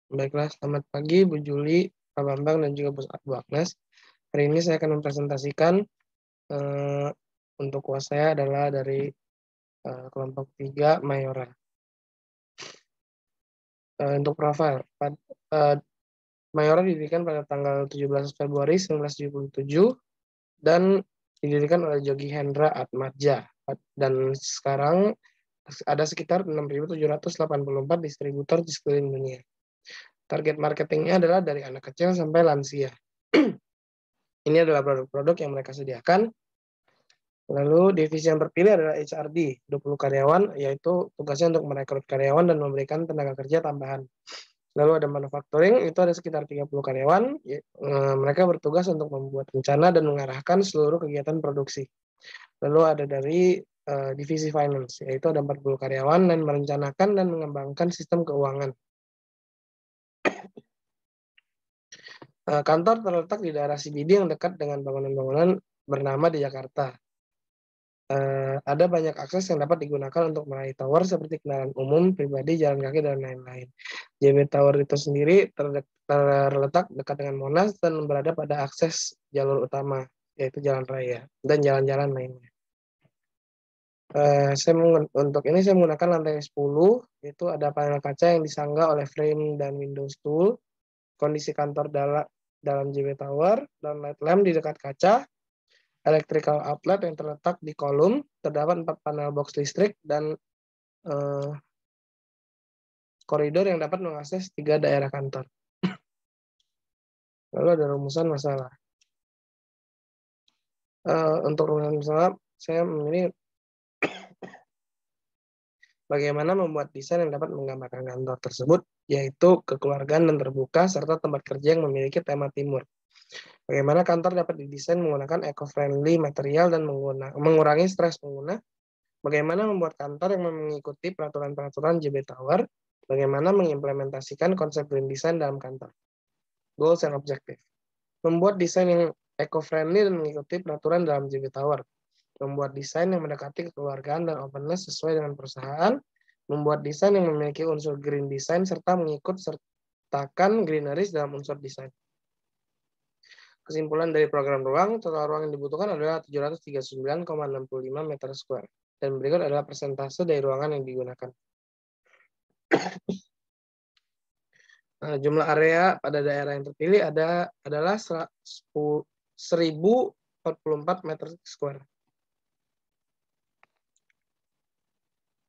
Baiklah, selamat pagi Bu Juli, Pak Bambang, dan juga Bu Agnes. Hari ini saya akan mempresentasikan untuk kuas saya adalah dari kelompok 3 Mayora. Untuk profil, Mayora didirikan pada tanggal 17 Februari 1977 dan didirikan oleh Jogi Hendra Atmadja. Dan sekarang ada sekitar 6.784 distributor di sekeliling dunia. Target marketingnya adalah dari anak kecil sampai lansia. Ini adalah produk-produk yang mereka sediakan. Lalu divisi yang terpilih adalah HRD, 20 karyawan, yaitu tugasnya untuk merekrut karyawan dan memberikan tenaga kerja tambahan. Lalu ada manufacturing, itu ada sekitar 30 karyawan. Mereka bertugas untuk membuat rencana dan mengarahkan seluruh kegiatan produksi. Lalu ada dari divisi finance, yaitu ada 40 karyawan dan merencanakan dan mengembangkan sistem keuangan. Kantor terletak di daerah CBD yang dekat dengan bangunan-bangunan bernama di Jakarta. Ada banyak akses yang dapat digunakan untuk meraih tower seperti kendaraan umum, pribadi, jalan kaki, dan lain-lain. JB Tower itu sendiri terletak dekat dengan Monas dan berada pada akses jalur utama, yaitu jalan raya, dan jalan-jalan lainnya. Untuk ini saya menggunakan lantai 10, itu ada panel kaca yang disanggah oleh frame dan windows tool, kondisi kantor dalam JB Tower, dan light lamp di dekat kaca, electrical outlet yang terletak di kolom, terdapat 4 panel box listrik, dan koridor yang dapat mengakses 3 daerah kantor. Lalu ada rumusan masalah. Untuk rumusan masalah, saya memilih bagaimana membuat desain yang dapat menggambarkan kantor tersebut, yaitu kekeluargaan dan terbuka, serta tempat kerja yang memiliki tema timur. Bagaimana kantor dapat didesain menggunakan eco-friendly material dan mengurangi stres pengguna. Bagaimana membuat kantor yang mengikuti peraturan-peraturan JB Tower. Bagaimana mengimplementasikan konsep green design dalam kantor. Goals and objective. Membuat desain yang eco-friendly dan mengikuti peraturan dalam JB Tower. Membuat desain yang mendekati kekeluargaan dan openness sesuai dengan perusahaan. Membuat desain yang memiliki unsur green design serta mengikut sertakan greeneries dalam unsur desain. Kesimpulan dari program ruang, total ruang yang dibutuhkan adalah 739,65 meter square. Dan berikut adalah persentase dari ruangan yang digunakan. Jumlah area pada daerah yang terpilih adalah 1.044 meter square.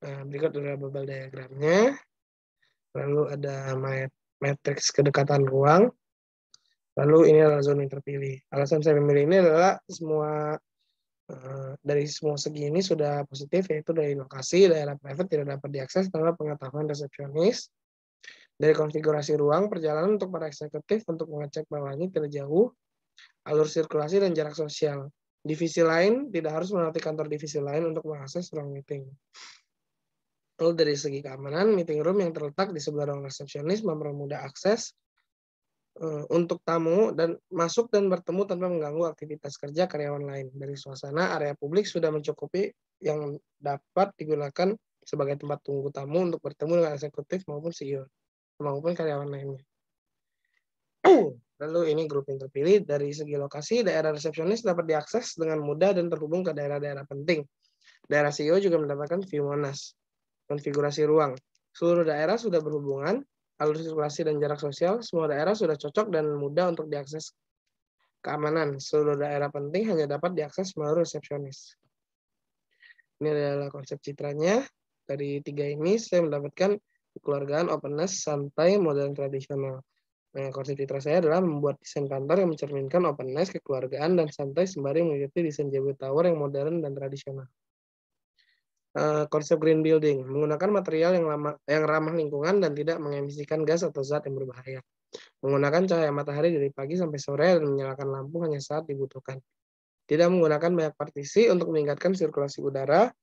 Berikut adalah bubble diagramnya. Lalu ada matriks kedekatan ruang. Lalu ini adalah zona yang terpilih. Alasan saya memilih ini adalah dari semua segi ini sudah positif, yaitu dari lokasi, daerah private tidak dapat diakses tanpa pengetahuan resepsionis. Dari konfigurasi ruang, perjalanan untuk para eksekutif untuk mengecek bawahnya tidak jauh, alur sirkulasi dan jarak sosial. Divisi lain tidak harus melewati kantor divisi lain untuk mengakses ruang meeting. Lalu dari segi keamanan, meeting room yang terletak di sebelah ruang resepsionis mempermudah akses untuk tamu dan masuk dan bertemu tanpa mengganggu aktivitas kerja karyawan lain. Dari suasana area publik sudah mencukupi yang dapat digunakan sebagai tempat tunggu tamu untuk bertemu dengan eksekutif maupun CEO maupun karyawan lainnya. Lalu ini grup yang terpilih. Dari segi lokasi, daerah resepsionis dapat diakses dengan mudah dan terhubung ke daerah-daerah penting. Daerah CEO juga mendapatkan view Monas. Konfigurasi ruang. Seluruh daerah sudah berhubungan, alur sirkulasi dan jarak sosial, semua daerah sudah cocok dan mudah untuk diakses. Keamanan, seluruh daerah penting hanya dapat diakses melalui resepsionis. Ini adalah konsep citranya. Dari 3 ini saya mendapatkan kekeluargaan, openness, santai, modern, tradisional. Konsep citra saya adalah membuat desain kantor yang mencerminkan openness, kekeluargaan, dan santai sembari mengikuti desain JB Tower yang modern dan tradisional. Konsep green building, menggunakan material yang ramah lingkungan dan tidak mengemisikan gas atau zat yang berbahaya. Menggunakan cahaya matahari dari pagi sampai sore dan menyalakan lampu hanya saat dibutuhkan. Tidak menggunakan banyak partisi untuk meningkatkan sirkulasi udara.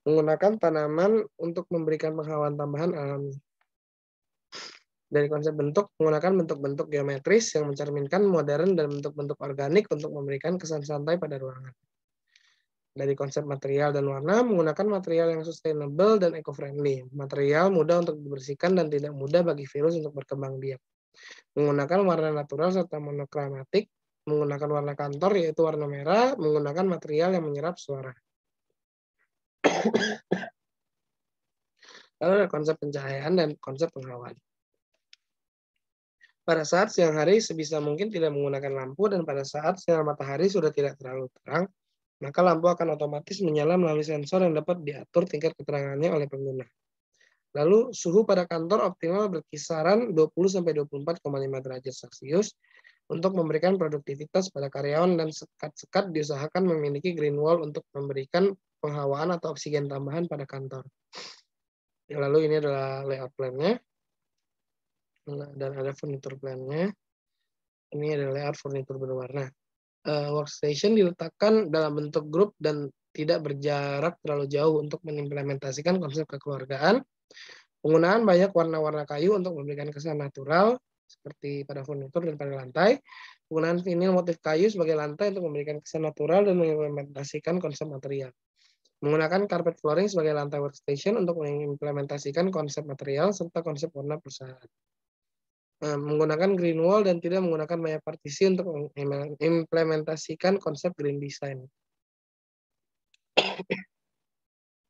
Menggunakan tanaman untuk memberikan penghawaan tambahan alami. Dari konsep bentuk, menggunakan bentuk-bentuk geometris yang mencerminkan modern dan bentuk-bentuk organik untuk memberikan kesan santai pada ruangan. Dari konsep material dan warna, menggunakan material yang sustainable dan eco-friendly. Material mudah untuk dibersihkan dan tidak mudah bagi virus untuk berkembang biak. Menggunakan warna natural serta monokromatik. Menggunakan warna kantor yaitu warna merah. Menggunakan material yang menyerap suara. Lalu ada konsep pencahayaan dan konsep penghawaan. Pada saat siang hari sebisa mungkin tidak menggunakan lampu dan pada saat sinar matahari sudah tidak terlalu terang, maka lampu akan otomatis menyala melalui sensor yang dapat diatur tingkat keterangannya oleh pengguna. Lalu suhu pada kantor optimal berkisaran 20-24,5 derajat Celcius untuk memberikan produktivitas pada karyawan dan sekat-sekat diusahakan memiliki green wall untuk memberikan penghawaan atau oksigen tambahan pada kantor. Lalu ini adalah layout plan-nya dan ada furniture plan-nya. Ini adalah layout furniture berwarna. Workstation diletakkan dalam bentuk grup dan tidak berjarak terlalu jauh untuk mengimplementasikan konsep kekeluargaan. Penggunaan banyak warna-warna kayu untuk memberikan kesan natural, seperti pada furnitur dan pada lantai. Penggunaan vinil motif kayu sebagai lantai untuk memberikan kesan natural dan mengimplementasikan konsep material. Menggunakan carpet flooring sebagai lantai workstation untuk mengimplementasikan konsep material serta konsep warna perusahaan. Menggunakan green wall dan tidak menggunakan banyak partisi untuk mengimplementasikan konsep green design.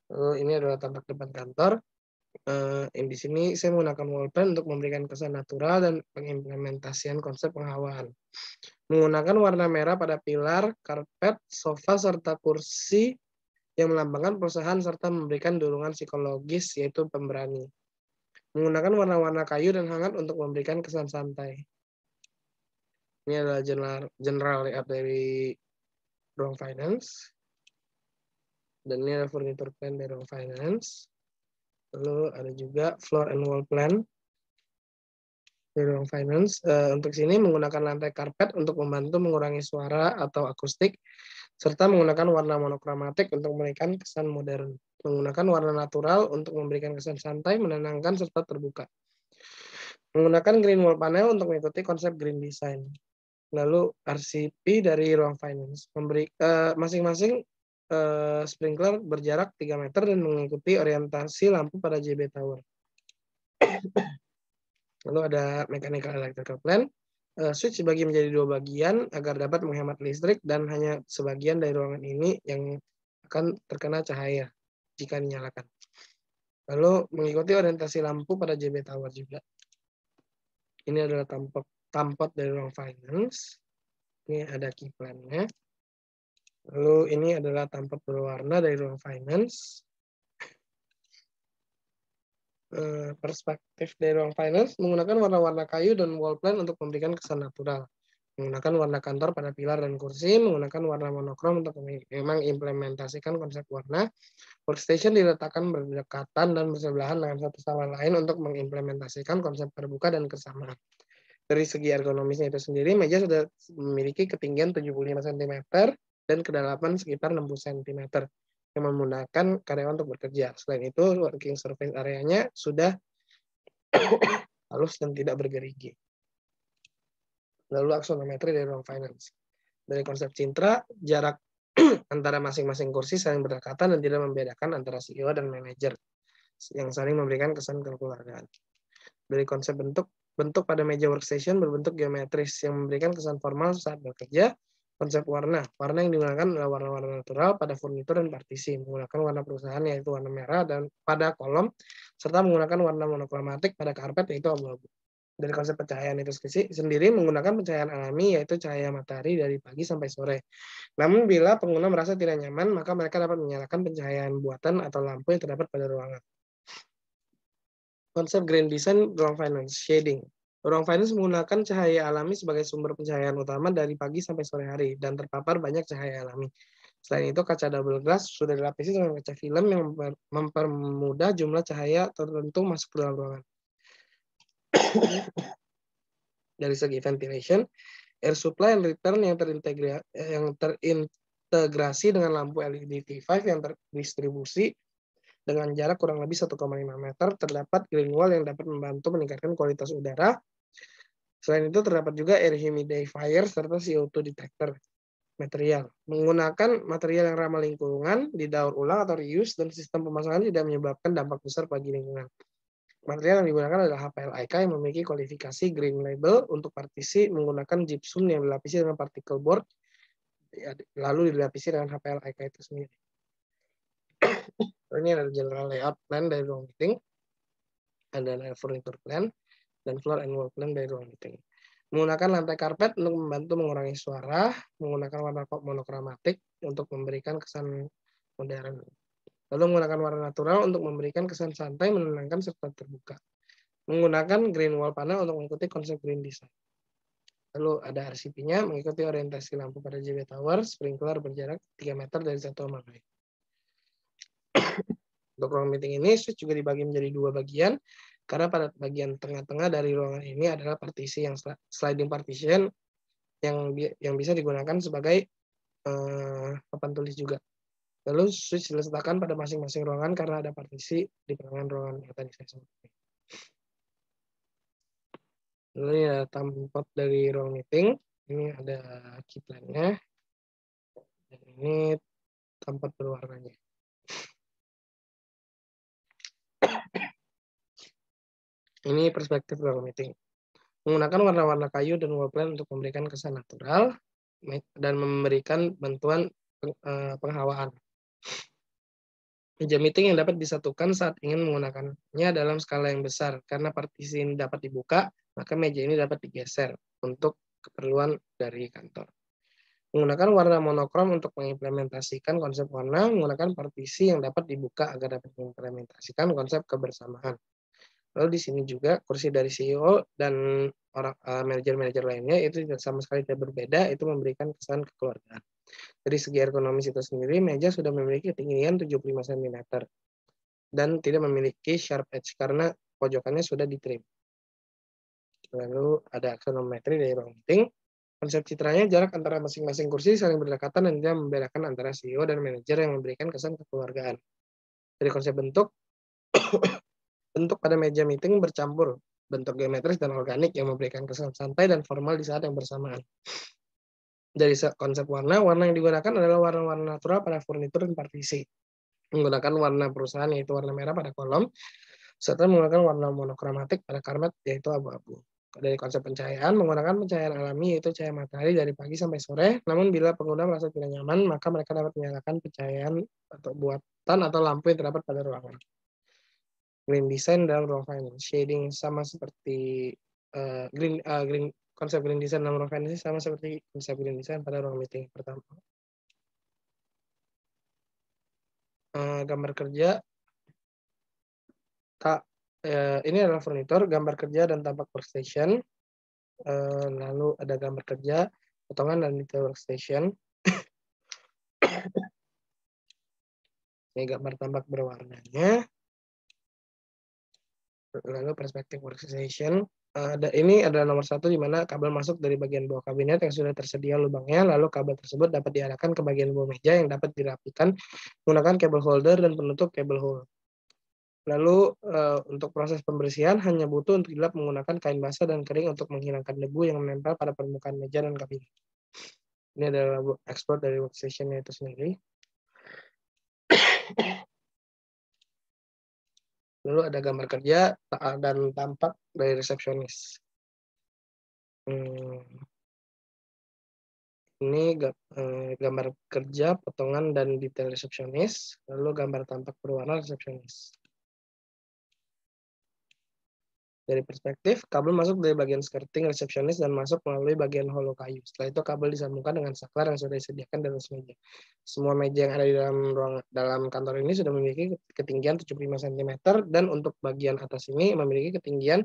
Ini adalah tampak depan kantor. Di sini saya menggunakan wall plan untuk memberikan kesan natural dan pengimplementasian konsep penghawaan. Menggunakan warna merah pada pilar, karpet, sofa, serta kursi yang melambangkan perusahaan serta memberikan dorongan psikologis yaitu pemberani. Menggunakan warna-warna kayu dan hangat untuk memberikan kesan santai. Ini adalah general layout dari ruang finance. Dan ini adalah furniture plan dari ruang finance. Lalu ada juga floor and wall plan dari ruang finance. Untuk sini menggunakan lantai karpet untuk membantu mengurangi suara atau akustik, serta menggunakan warna monokromatik untuk memberikan kesan modern. Menggunakan warna natural untuk memberikan kesan santai, menenangkan, serta terbuka. Menggunakan green wall panel untuk mengikuti konsep green design. Lalu RCP dari ruang finance. Masing-masing sprinkler berjarak 3 meter dan mengikuti orientasi lampu pada JB Tower. Lalu ada mechanical electrical plan. Switch dibagi menjadi 2 bagian agar dapat menghemat listrik dan hanya sebagian dari ruangan ini yang akan terkena cahaya jika dinyalakan. Lalu mengikuti orientasi lampu pada JB Tower juga. Ini adalah tampot dari ruang finance. Ini ada key plan-nya. Lalu ini adalah tampot berwarna dari ruang finance. Perspektif dari ruang finance menggunakan warna-warna kayu dan wall plan untuk memberikan kesan natural. Menggunakan warna kantor pada pilar dan kursi, menggunakan warna monokrom untuk memang implementasikan konsep warna. Workstation diletakkan berdekatan dan bersebelahan dengan satu sama lain untuk mengimplementasikan konsep terbuka dan kesamaan. Dari segi ergonomisnya itu sendiri, meja sudah memiliki ketinggian 75 cm dan kedalaman sekitar 60 cm yang memudahkan karyawan untuk bekerja. Selain itu, working surface area-nya sudah halus dan tidak bergerigi. Lalu aksonometri dari ruang finance. Dari konsep Cintra, jarak antara masing-masing kursi saling berdekatan dan tidak membedakan antara CEO dan manajer yang saling memberikan kesan kekeluargaan. Dari konsep bentuk pada meja workstation berbentuk geometris yang memberikan kesan formal saat bekerja. Konsep warna yang digunakan adalah warna-warna natural pada furnitur dan partisi, menggunakan warna perusahaan yaitu warna merah dan pada kolom, serta menggunakan warna monokromatik pada karpet yaitu abu-abu. Dari konsep pencahayaan itu sendiri menggunakan pencahayaan alami yaitu cahaya matahari dari pagi sampai sore. Namun bila pengguna merasa tidak nyaman, maka mereka dapat menyalakan pencahayaan buatan atau lampu yang terdapat pada ruangan. Konsep green design ruang finance, shading. Ruang finance menggunakan cahaya alami sebagai sumber pencahayaan utama dari pagi sampai sore hari dan terpapar banyak cahaya alami. Selain itu, kaca double glass sudah dilapisi dengan kaca film yang mempermudah jumlah cahaya tertentu masuk ke dalam ruangan. Dari segi ventilation, air supply and return yang terintegrasi dengan lampu LED T5 yang terdistribusi dengan jarak kurang lebih 1,5 meter, terdapat green wall yang dapat membantu meningkatkan kualitas udara. Selain itu, terdapat juga air humidifier serta CO2 detector. Material. Menggunakan material yang ramah lingkungan, didaur ulang atau reuse, dan sistem pemasangan tidak menyebabkan dampak besar bagi lingkungan. Material yang digunakan adalah HPLIK yang memiliki kualifikasi Green Label untuk partisi menggunakan gypsum yang dilapisi dengan particle board, lalu dilapisi dengan HPLIK itu sendiri. Ini adalah general layout plan dari ruang meeting, ada furniture plan, dan floor and wall plan dari ruang meeting. Menggunakan lantai karpet untuk membantu mengurangi suara, menggunakan warna monokromatik untuk memberikan kesan modern. Lalu menggunakan warna natural untuk memberikan kesan santai, menenangkan, serta terbuka. Menggunakan green wall panel untuk mengikuti konsep green design. Lalu ada RCP-nya, mengikuti orientasi lampu pada JB Tower, sprinkler berjarak 3 meter dari satu sama lain. Untuk ruang meeting ini, switch juga dibagi menjadi 2 bagian, karena pada bagian tengah-tengah dari ruangan ini adalah partisi yang sliding partition yang bisa digunakan sebagai papan tulis juga. Lalu switch diletakkan pada masing-masing ruangan karena ada partisi di pertengahan ruangan yang tadi saya sebutkan. Lalu ini ada tempat dari ruang meeting. Ini ada key plan-nya. Dan ini tempat berwarnanya. Ini perspektif ruang meeting. Menggunakan warna-warna kayu dan wall plan untuk memberikan kesan natural dan memberikan bantuan penghawaan. Meja meeting yang dapat disatukan saat ingin menggunakannya dalam skala yang besar. Karena partisi ini dapat dibuka, maka meja ini dapat digeser untuk keperluan dari kantor. Menggunakan warna monokrom untuk mengimplementasikan konsep warna, menggunakan partisi yang dapat dibuka agar dapat mengimplementasikan konsep kebersamaan. Lalu di sini juga kursi dari CEO dan orang manajer-manajer lainnya itu sama sekali tidak berbeda, itu memberikan kesan kekeluargaan. Dari segi ergonomis itu sendiri, meja sudah memiliki ketinggian 75 cm dan tidak memiliki sharp edge karena pojokannya sudah ditrim. Lalu ada aksonometri dari ruang meeting. Konsep citranya, jarak antara masing-masing kursi saling berdekatan dan tidak membedakan antara CEO dan manajer yang memberikan kesan kekeluargaan. Dari konsep bentuk, bentuk pada meja meeting bercampur, bentuk geometris dan organik yang memberikan kesan santai dan formal di saat yang bersamaan. Dari konsep warna, warna yang digunakan adalah warna-warna natural pada furnitur dan partisi. Menggunakan warna perusahaan yaitu warna merah pada kolom, serta menggunakan warna monokromatik pada karpet yaitu abu-abu. Dari konsep pencahayaan, menggunakan pencahayaan alami yaitu cahaya matahari dari pagi sampai sore, namun bila pengguna merasa tidak nyaman, maka mereka dapat menyalakan pencahayaan atau buatan atau lampu yang terdapat pada ruangan. Green design dalam ruang finance, shading sama seperti konsep green design dalam ruang finance sama seperti konsep green design pada ruang meeting pertama. Gambar kerja, ini adalah furnitur, gambar kerja dan tampak workstation. Lalu ada gambar kerja, potongan dan detail workstation. Ini gambar tampak berwarnanya. Lalu perspektif workstation. Ini adalah nomor 1 di mana kabel masuk dari bagian bawah kabinet yang sudah tersedia lubangnya, lalu kabel tersebut dapat diarahkan ke bagian bawah meja yang dapat dirapikan menggunakan kabel holder dan penutup kabel hole. Lalu untuk proses pembersihan hanya butuh untuk dilap menggunakan kain basah dan kering untuk menghilangkan debu yang menempel pada permukaan meja dan kabinet. Ini adalah ekspor dari workstation-nya itu sendiri. Lalu ada gambar kerja dan tampak dari resepsionis. Ini gambar kerja, potongan, dan detail resepsionis. Lalu gambar tampak berwarna resepsionis. Dari perspektif, kabel masuk dari bagian skirting resepsionis dan masuk melalui bagian holo kayu. Setelah itu kabel disambungkan dengan saklar yang sudah disediakan di atas meja. Semua meja yang ada di dalam kantor ini sudah memiliki ketinggian 75 cm dan untuk bagian atas ini memiliki ketinggian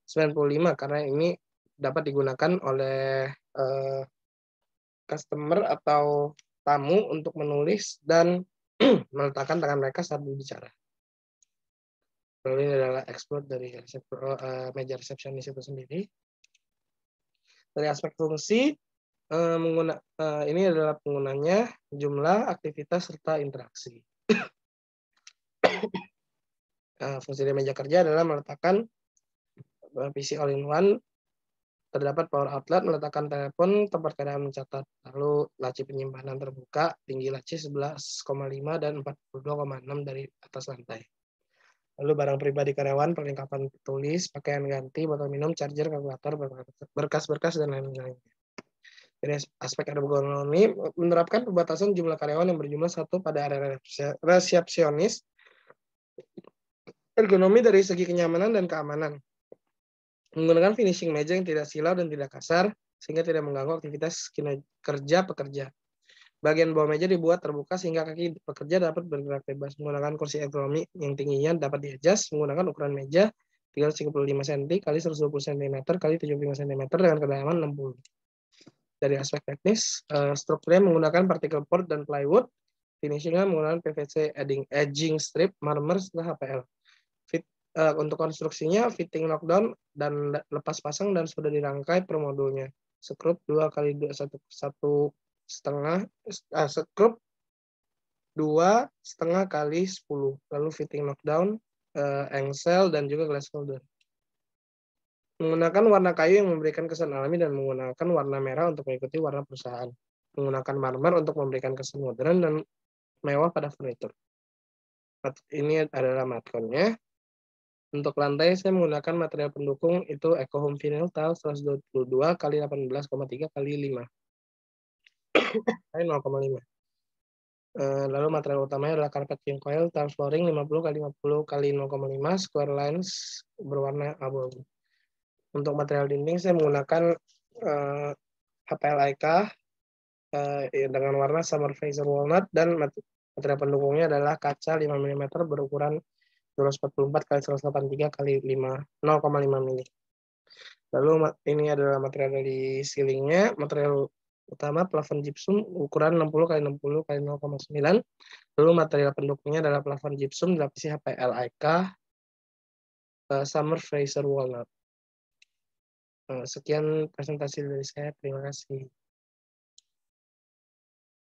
95 karena ini dapat digunakan oleh customer atau tamu untuk menulis dan meletakkan tangan mereka saat berbicara. Lalu ini adalah ekspor dari meja resepsionis itu sendiri. Dari aspek fungsi, ini adalah penggunanya, jumlah, aktivitas, serta interaksi. Fungsi dari meja kerja adalah meletakkan PC all-in-one Terdapat power outlet, meletakkan telepon, tempat keadaan mencatat. Lalu laci penyimpanan terbuka, tinggi laci 11,5 dan 42,6 dari atas lantai. Lalu barang pribadi karyawan, perlengkapan tulis, pakaian ganti, botol minum, charger, kalkulator, berkas-berkas, dan lain-lain. Dari aspek ergonomi, menerapkan pembatasan jumlah karyawan yang berjumlah 1 pada area resepsionis. Ergonomi dari segi kenyamanan dan keamanan. Menggunakan finishing meja yang tidak silau dan tidak kasar, sehingga tidak mengganggu aktivitas kerja pekerja. Bagian bawah meja dibuat terbuka sehingga kaki pekerja dapat bergerak bebas. Menggunakan kursi ergonomi yang tingginya dapat di-adjust menggunakan ukuran meja 335 cm kali 120 cm kali 75 cm dengan kedalaman 60. Dari aspek teknis, strukturnya menggunakan particle board dan plywood, finishingnya menggunakan PVC edging strip, marmer, serta HPL. Untuk konstruksinya, fitting knockdown dan lepas pasang dan sudah dirangkai per modulnya. Skrup 2 kali 1,5, skrup 2,5 kali 10. Lalu fitting knockdown, engsel, dan juga glass holder. Menggunakan warna kayu yang memberikan kesan alami dan menggunakan warna merah untuk mengikuti warna perusahaan. Menggunakan marmer untuk memberikan kesan modern dan mewah pada furnitur. Ini adalah matkonnya. Untuk lantai saya menggunakan material pendukung itu Eco Home Vinyl Tile 122 kali 18,3 kali 5. Kali 0,5. Lalu material utamanya adalah carpet king coil tile flooring 50 kali 50 kali 0,5 square lines berwarna abu-abu. Untuk material dinding saya menggunakan HPL IK dengan warna Summer Fraser Walnut dan material pendukungnya adalah kaca 5 mm berukuran 244 kali 183 kali 0,5 mm. Lalu ini adalah material dari ceilingnya, material utama plafon gypsum ukuran 60 kali 60 kali 0,9. Lalu material pendukungnya adalah plafon gypsum dilapisi HPL IK Summer Fraser Walnut. Sekian presentasi dari saya, terima kasih.